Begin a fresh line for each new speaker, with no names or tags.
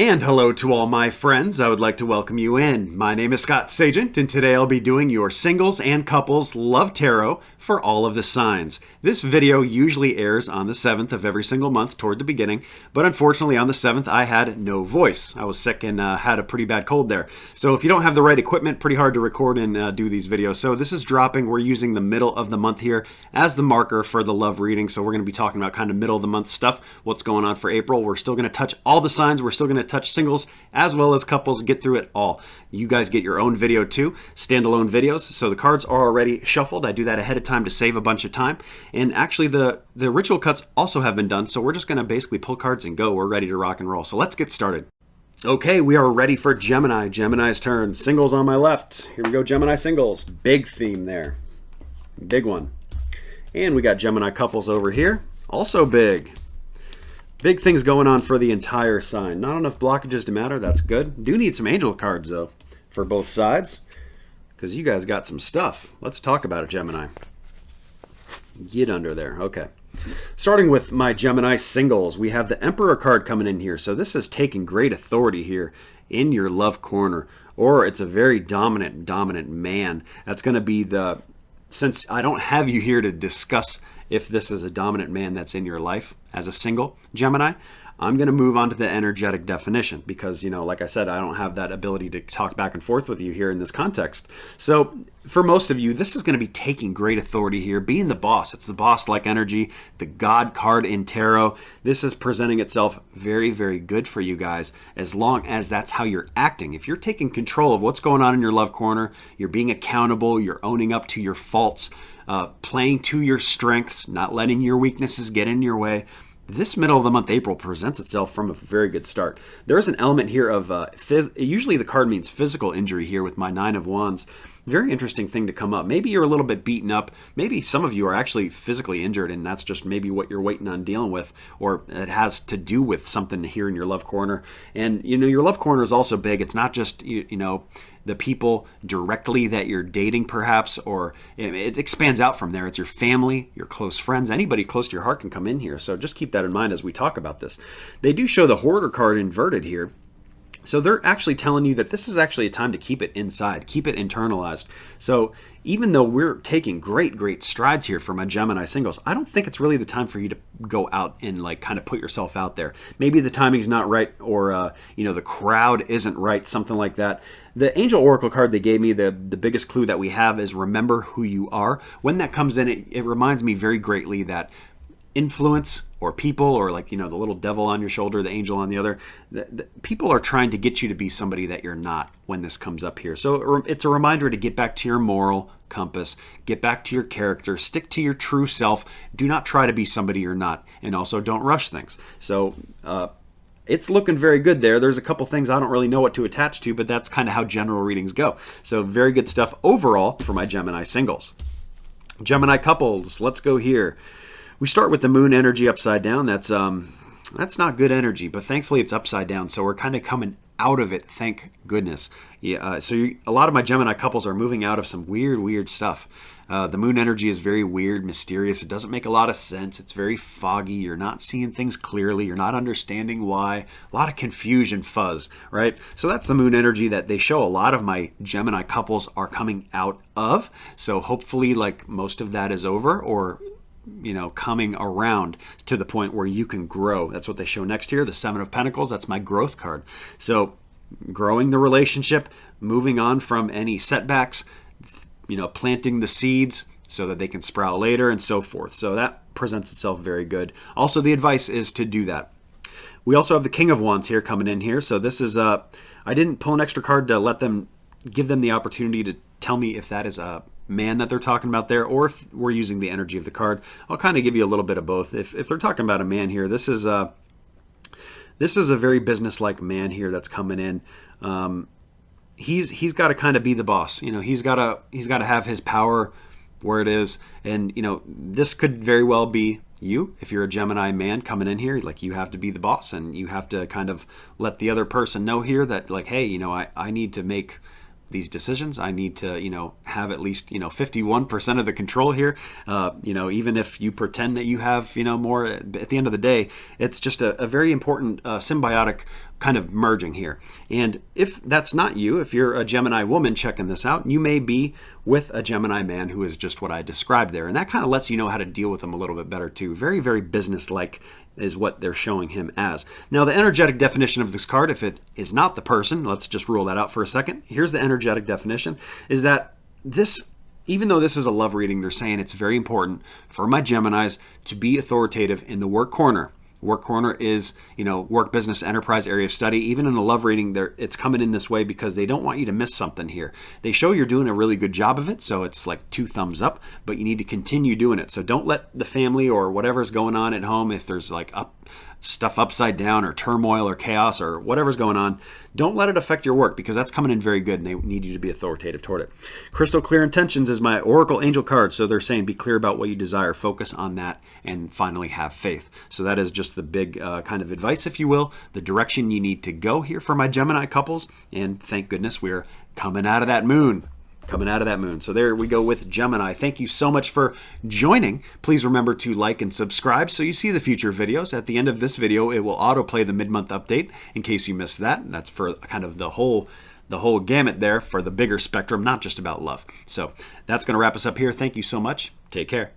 And hello to all my friends. I would like to welcome you in. My name is Scott Sagent, and today I'll be doing your singles and couples love tarot for all of the signs. This video usually airs on the 7th of every single month toward the beginning, but unfortunately on the 7th I had no voice. I was sick and had a pretty bad cold there. So if you don't have the right equipment, pretty hard to record and do these videos. So this is dropping. We're using the middle of the month here as the marker for the love reading. So we're going to be talking about kind of middle of the month stuff, what's going on for April. We're still going to touch all the signs. We're still going to touch singles as well as couples, get through it all. You guys get your own video too, standalone videos. So the cards are already shuffled. I do that ahead of time to save a bunch of time. And actually the ritual cuts also have been done. So we're just going to basically pull cards and go. We're ready to rock and roll. So let's get started. Okay, we are ready for Gemini. Gemini's turn. Singles on my left. Here we go, Gemini singles. Big theme there. Big one. And we got Gemini couples over here. Also big. Big things going on for the entire sign. Not enough blockages to matter. That's good. Do need some angel cards, though, for both sides, because you guys got some stuff. Let's talk about it, Gemini. Get under there. Okay. Starting with my Gemini singles, we have the Emperor card coming in here. So this is taking great authority here in your love corner, or it's a very dominant man. That's going to be the, since I don't have you here to discuss if this is a dominant man that's in your life as a single Gemini, I'm going to move on to the energetic definition because, you know, like I said, I don't have that ability to talk back and forth with you here in this context. So for most of you, this is going to be taking great authority here, being the boss. It's the boss-like energy, the God card in tarot. This is presenting itself very, very good for you guys as long as that's how you're acting. If you're taking control of what's going on in your love corner, you're being accountable, you're owning up to your faults, playing to your strengths, not letting your weaknesses get in your way. This middle of the month, April, presents itself from a very good start. There is an element here of, usually the card means physical injury here with my Nine of Wands. Very interesting thing to come up. Maybe you're a little bit beaten up. Maybe some of you are actually physically injured and that's just maybe what you're waiting on dealing with, or it has to do with something here in your love corner. And, you know, your love corner is also big. It's not just, you know, the people directly that you're dating perhaps, or it expands out from there. It's your family, your close friends, anybody close to your heart can come in here. So just keep that in mind as we talk about this. They do show the Hoarder card inverted here. So they're actually telling you that this is actually a time to keep it inside, keep it internalized. So even though we're taking great strides here for my Gemini singles, I don't think it's really the time for you to go out and like kind of put yourself out there. Maybe the timing's not right, or you know, the crowd isn't right, something like that. The Angel Oracle card they gave me, the biggest clue that we have is remember who you are. When that comes in, it reminds me very greatly that influence or people, or like, you know, the little devil on your shoulder, the angel on the other, the people are trying to get you to be somebody that you're not when this comes up here. So it's a reminder to get back to your moral compass, get back to your character, stick to your true self, do not try to be somebody you're not, and also don't rush things. So it's looking very good there. There's a couple things I don't really know what to attach to, but that's kind of how general readings go. So very good stuff overall for my Gemini singles. Gemini couples, let's go here. We start with the moon energy upside down. That's not good energy, but thankfully it's upside down, so we're kind of coming out of it, thank goodness. Yeah, a lot of my Gemini couples are moving out of some weird stuff. The moon energy is very weird, mysterious. It doesn't make a lot of sense. It's very foggy. You're not seeing things clearly. You're not understanding why. A lot of confusion, fuzz, right? So that's the moon energy that they show a lot of my Gemini couples are coming out of. So hopefully, like, most of that is over, or, you know, coming around to the point where you can grow. That's what they show next here, the Seven of Pentacles. That's my growth card. So growing the relationship, moving on from any setbacks, you know, planting the seeds so that they can sprout later and so forth. So that presents itself very good. Also, the advice is to do that. We also have the King of Wands here coming in here. So this is, I didn't pull an extra card to let them, give them the opportunity to tell me if that is a man that they're talking about there, or if we're using the energy of the card. I'll kind of give you a little bit of both. If they're talking about a man here, this is a very business-like man here that's coming in. He's got to kind of be the boss. You know, he's got to have his power where it is, and you know, this could very well be you. If you're a Gemini man coming in here, like, you have to be the boss, and you have to kind of let the other person know here that, like, hey, you know, I need to make these decisions. I need to, have at least, 51% of the control here. Even if you pretend that you have, more, at the end of the day, it's just a very important symbiotic kind of merging here. And if that's not you, if you're a Gemini woman checking this out, you may be with a Gemini man who is just what I described there. And that kind of lets you know how to deal with them a little bit better too. Very, very business-like is what they're showing him as. Now, the energetic definition of this card, if it is not the person, let's just rule that out for a second. Here's the energetic definition, is that this, even though this is a love reading, they're saying it's very important for my Geminis to be authoritative in the work corner. Work corner is, work, business, enterprise, area of study. Even in a love reading, it's coming in this way because they don't want you to miss something here. They show you're doing a really good job of it, so it's like 2 thumbs up, but you need to continue doing it. So don't let the family or whatever's going on at home, if there's like stuff upside down or turmoil or chaos or whatever's going on, don't let it affect your work, because that's coming in very good and they need you to be authoritative toward it. Crystal Clear Intentions is my Oracle Angel card. So they're saying be clear about what you desire, focus on that, and finally have faith. So that is just the big kind of advice, if you will, the direction you need to go here for my Gemini couples. And thank goodness we're coming out of that moon. So there we go with Gemini. Thank you so much for joining. Please remember to like and subscribe so you see the future videos. At the end of this video, it will autoplay the mid-month update in case you missed that. That's for kind of the whole gamut there for the bigger spectrum, not just about love. So that's going to wrap us up here. Thank you so much. Take care.